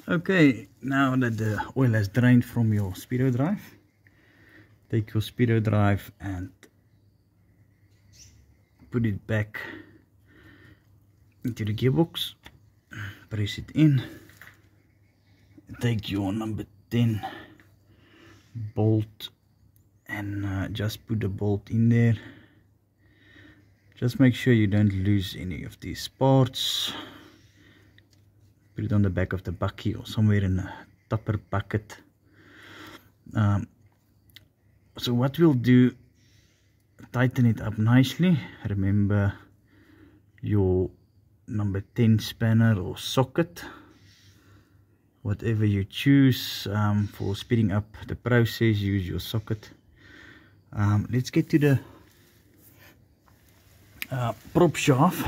Okay, now that the oil has drained from your speedo drive, take your speedo drive and put it back into the gearbox, press it in, take your number 10 bolt and just put the bolt in there. Just make sure you don't lose any of these parts. Put it on the back of the bakkie or somewhere in a tupper bucket. So what we'll do, tighten it up nicely. Remember your number 10 spanner or socket, whatever you choose. For speeding up the process, use your socket. Let's get to the prop shaft.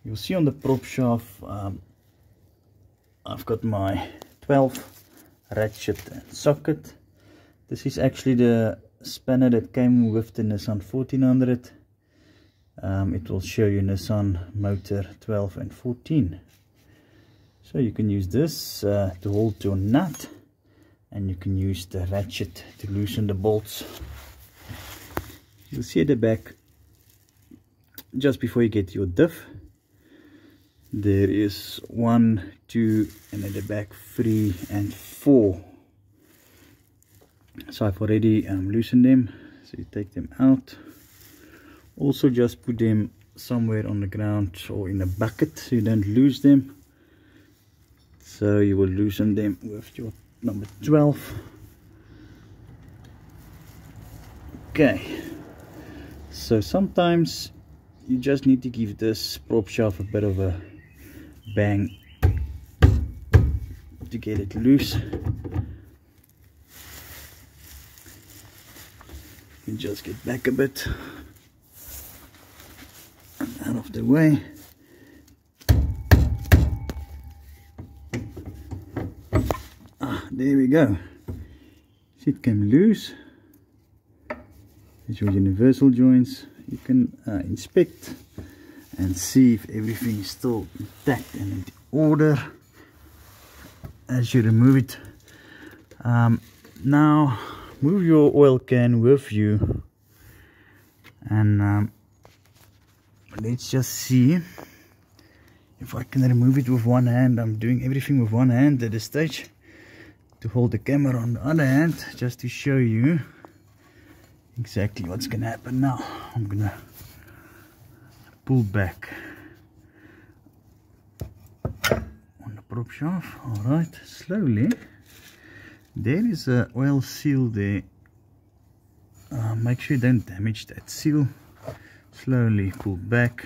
You'll see on the prop shaft, I've got my 12 ratchet and socket. This is actually the spanner that came with the Nissan 1400. It will show you Nissan motor 12 and 14. So you can use this to hold your nut, and you can use the ratchet to loosen the bolts. You'll see at the back, just before you get your diff, there is 1, 2, and at the back 3 and 4. So I've already loosened them. So you take them out. Also just put them somewhere on the ground or in a bucket so you don't lose them. So you will loosen them with your number 12. Okay, so sometimes you just need to give this prop shaft a bit of a bang to get it loose. You can just get back a bit out of the way. There we go. See, it came loose. These are your universal joints. You can inspect and see if everything is still intact and in order as you remove it. Now move your oil can with you, and let's just see if I can remove it with one hand. I'm doing everything with one hand at this stage, to hold the camera on the other hand, just to show you exactly what's gonna happen. Now I'm gonna pull back on the prop shaft. Alright, slowly. There is a oil seal there. Make sure you don't damage that seal. Slowly pull back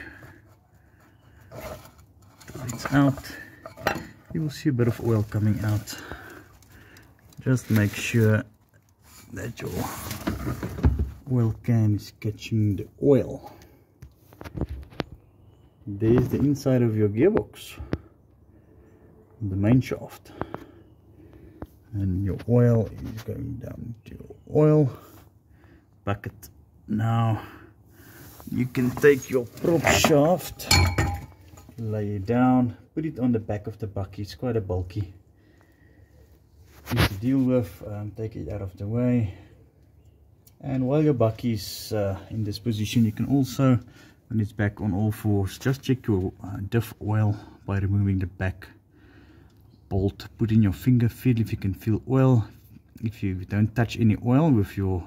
till it's out. You will see a bit of oil coming out. Just make sure that your oil can is catching the oil. There's the inside of your gearbox, the main shaft, and your oil is going down to your oil bucket. Now you can take your prop shaft, lay it down, put it on the back of the bakkie. It's quite a bulky piece to deal with. Take it out of the way, and while your bakkie is in this position, you can also, when it's back on all fours, just check your diff oil by removing the back bolt. Put in your finger, feel if you can feel oil. If you don't touch any oil with your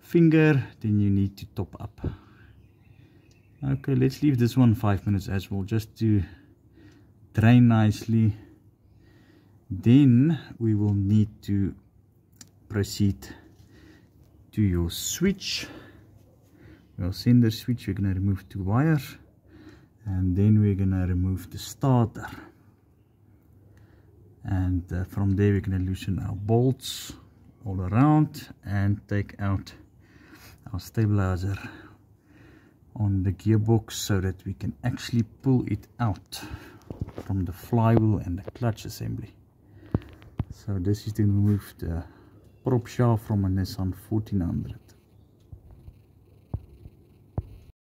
finger, then you need to top up. Okay, let's leave this one 5 minutes as well, just to drain nicely. Then we will need to proceed to your switch. Your sender switch, we're going to remove 2 wires, and then we're going to remove the starter, and from there we're going to loosen our bolts all around and take out our stabilizer on the gearbox so that we can actually pull it out from the flywheel and the clutch assembly. So this is to remove the prop shaft from a Nissan 1400.